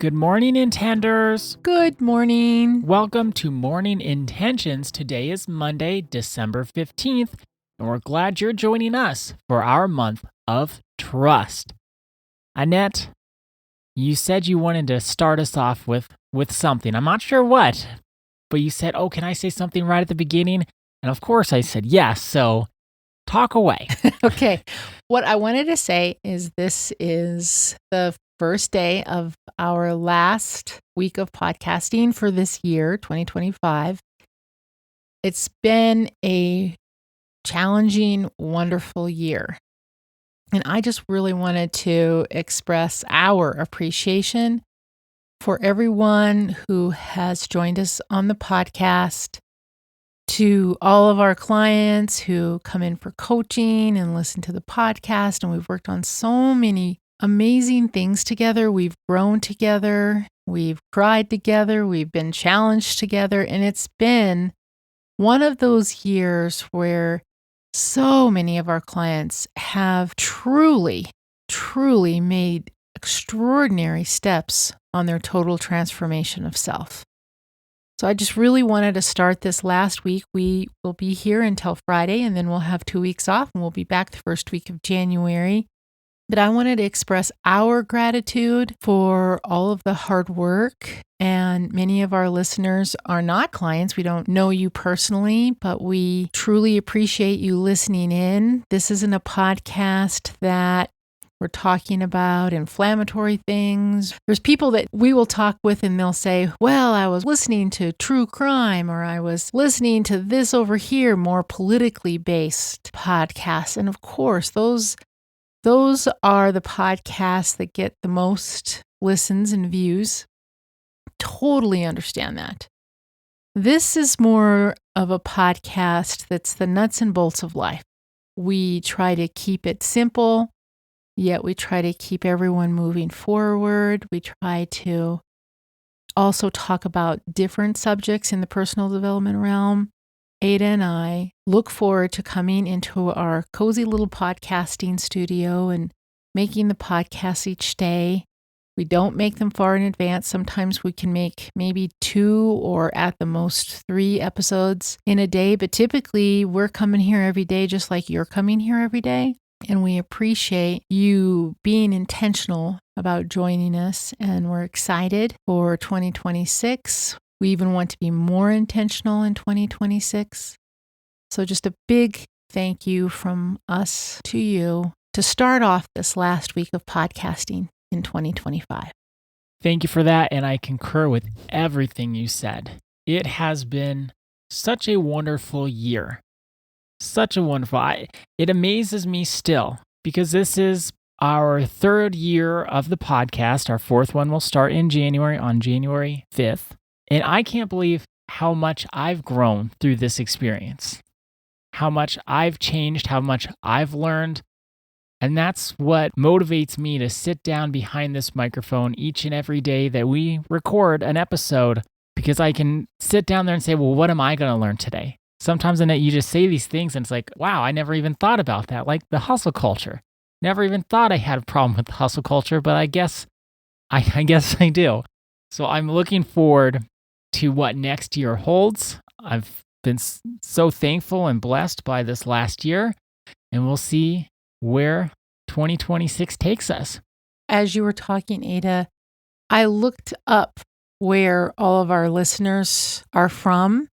Good morning, Intenders. Good morning. Welcome to Morning Intentions. Today is Monday, December 15th, and we're glad you're joining us for our month of trust. Annette, you said you wanted to start us off with something. I'm not sure what, but you said, can I say something right at the beginning? And of course I said yes, so talk away. Okay. What I wanted to say is this is the first day of our last week of podcasting for this year, 2025. It's been a challenging, wonderful year. And I just really wanted to express our appreciation for everyone who has joined us on the podcast, to all of our clients who come in for coaching and listen to the podcast. And we've worked on so many amazing things together. We've grown together. We've cried together. We've been challenged together. And it's been one of those years where so many of our clients have truly made extraordinary steps on their total transformation of self. So I just really wanted to start this last week. We will be here until Friday, and then we'll have 2 weeks off, and we'll be back the first week of January. But I wanted to express our gratitude for all of the hard work. And many of our listeners are not clients. We don't know you personally, but we truly appreciate you listening in. This isn't a podcast that we're talking about inflammatory things. There's people that we will talk with and they'll say, well, I was listening to true crime, or I was listening to this over here, more politically based podcasts. And of course, those are the podcasts that get the most listens and views. Totally understand that. This is more of a podcast that's the nuts and bolts of life. We try to keep it simple, yet we try to keep everyone moving forward. We try to also talk about different subjects in the personal development realm. Ada and I look forward to coming into our cozy little podcasting studio and making the podcasts each day. We don't make them far in advance. Sometimes we can make maybe 2 or at the most 3 episodes in a day, but typically we're coming here every day just like you're coming here every day. And we appreciate you being intentional about joining us, and we're excited for 2026. We even want to be more intentional in 2026. So just a big thank you from us to you to start off this last week of podcasting in 2025. Thank you for that, and I concur with everything you said. It has been such a wonderful year. It amazes me still, because this is our 3rd year of the podcast. Our 4th one will start in January, on January 5th. And I can't believe how much I've grown through this experience, how much I've changed, how much I've learned. And that's what motivates me to sit down behind this microphone each and every day that we record an episode, because I can sit down there and say, well, what am I going to learn today? Sometimes, Annette, you just say these things and it's like, wow, I never even thought about that. Like the hustle culture. Never even thought I had a problem with the hustle culture, but I guess I do. So I'm looking forward to what next year holds. I've been so thankful and blessed by this last year, and we'll see where 2026 takes us. As you were talking, Ada, I looked up where all of our listeners are from.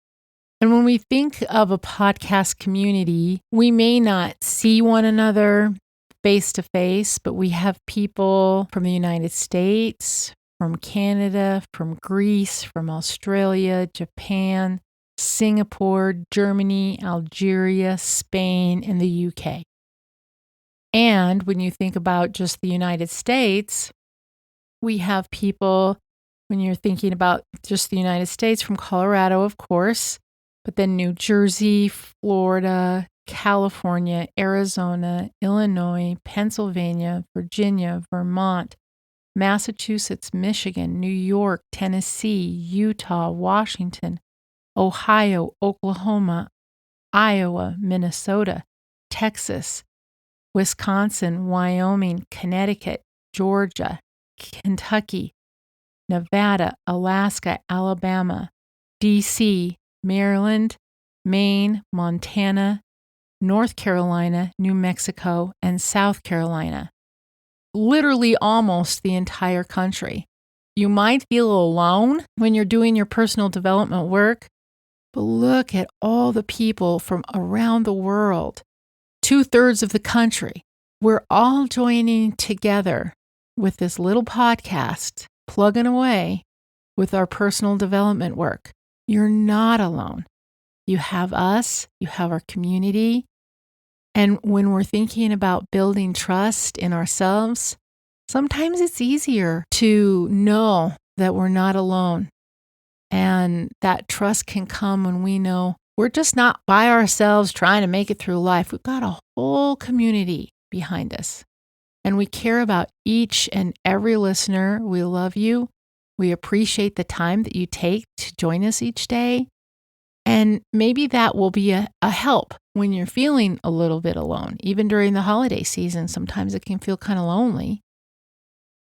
And when we think of a podcast community, we may not see one another face to face, but we have people from the United States, from Canada, from Greece, from Australia, Japan, Singapore, Germany, Algeria, Spain, and the UK. And when you think about just the United States, we have people, when you're thinking about just the United States, from Colorado, of course, but then New Jersey, Florida, California, Arizona, Illinois, Pennsylvania, Virginia, Vermont, Massachusetts, Michigan, New York, Tennessee, Utah, Washington, Ohio, Oklahoma, Iowa, Minnesota, Texas, Wisconsin, Wyoming, Connecticut, Georgia, Kentucky, Nevada, Alaska, Alabama, DC, Maryland, Maine, Montana, North Carolina, New Mexico, and South Carolina. Literally almost the entire country. You might feel alone when you're doing your personal development work, but look at all the people from around the world, 2/3 of the country. We're all joining together with this little podcast, plugging away with our personal development work. You're not alone. You have us, you have our community. And when we're thinking about building trust in ourselves, sometimes it's easier to know that we're not alone. And that trust can come when we know we're just not by ourselves trying to make it through life. We've got a whole community behind us. And we care about each and every listener. We love you. We appreciate the time that you take to join us each day. And maybe that will be a help when you're feeling a little bit alone. Even during the holiday season, sometimes it can feel kind of lonely.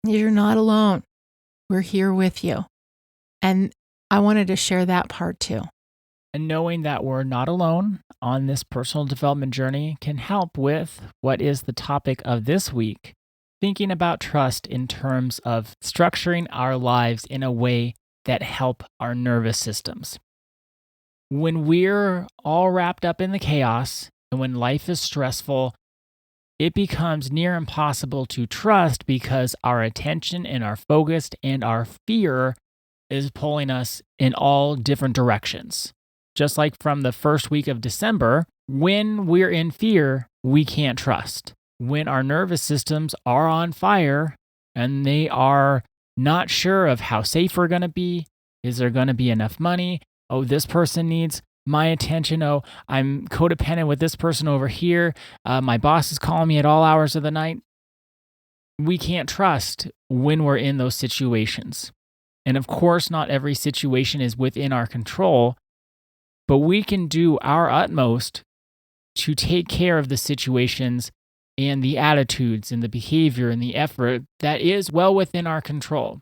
You're not alone. We're here with you. And I wanted to share that part too. And knowing that we're not alone on this personal development journey can help with what is the topic of this week, thinking about trust in terms of structuring our lives in a way that help our nervous systems. When we're all wrapped up in the chaos and when life is stressful, it becomes near impossible to trust because our attention and our focus and our fear is pulling us in all different directions. Just like from the first week of December, when we're in fear, we can't trust. When our nervous systems are on fire and they are not sure of how safe we're going to be, is there going to be enough money? Oh, this person needs my attention. Oh, I'm codependent with this person over here. My boss is calling me at all hours of the night. We can't trust when we're in those situations. And of course, not every situation is within our control, but we can do our utmost to take care of the situations and the attitudes and the behavior and the effort that is well within our control.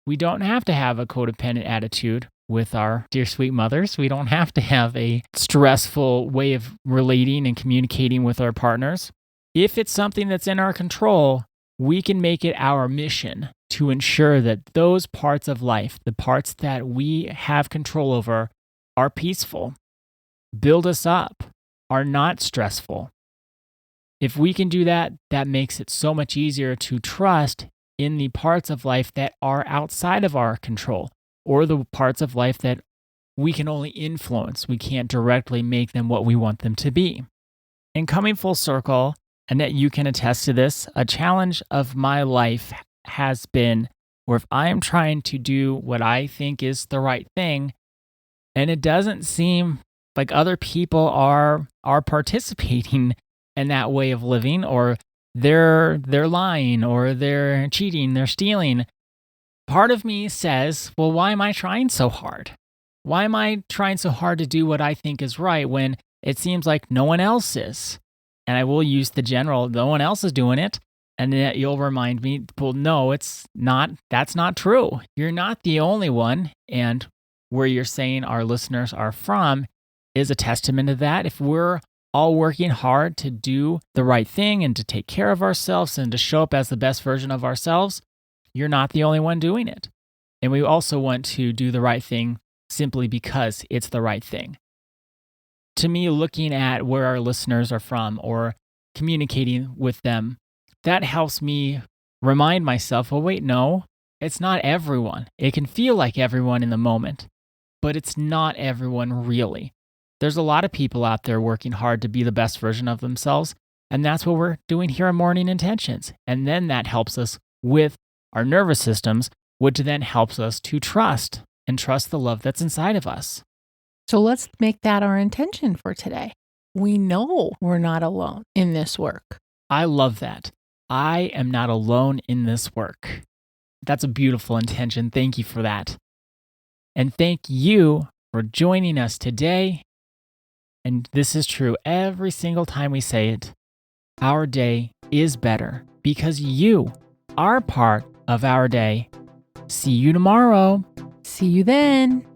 We don't have to have a codependent attitude with our dear sweet mothers. We don't have to have a stressful way of relating and communicating with our partners. If it's something that's in our control, we can make it our mission to ensure that those parts of life, the parts that we have control over, are peaceful, build us up, are not stressful. If we can do that, that makes it so much easier to trust in the parts of life that are outside of our control, or the parts of life that we can only influence. We can't directly make them what we want them to be. And coming full circle, Annette, you can attest to this, a challenge of my life has been where if I am trying to do what I think is the right thing, and it doesn't seem like other people are participating in that way of living, or they're lying, or they're cheating, they're stealing, part of me says, well, why am I trying so hard? Why am I trying so hard to do what I think is right when it seems like no one else is? And I will use the general, no one else is doing it. And then you'll remind me, well, no, it's not, that's not true. You're not the only one. And where you're saying our listeners are from is a testament to that. If we're all working hard to do the right thing and to take care of ourselves and to show up as the best version of ourselves, you're not the only one doing it. And we also want to do the right thing simply because it's the right thing. To me, looking at where our listeners are from or communicating with them, that helps me remind myself, well, wait, no, it's not everyone. It can feel like everyone in the moment, but it's not everyone really. There's a lot of people out there working hard to be the best version of themselves, and that's what we're doing here on Morning Intentions. And then that helps us with our nervous systems, which then helps us to trust and trust the love that's inside of us. So let's make that our intention for today. We know we're not alone in this work. I love that. I am not alone in this work. That's a beautiful intention. Thank you for that. And thank you for joining us today. And this is true every single time we say it. Our day is better because you are part of our day. See you tomorrow. See you then.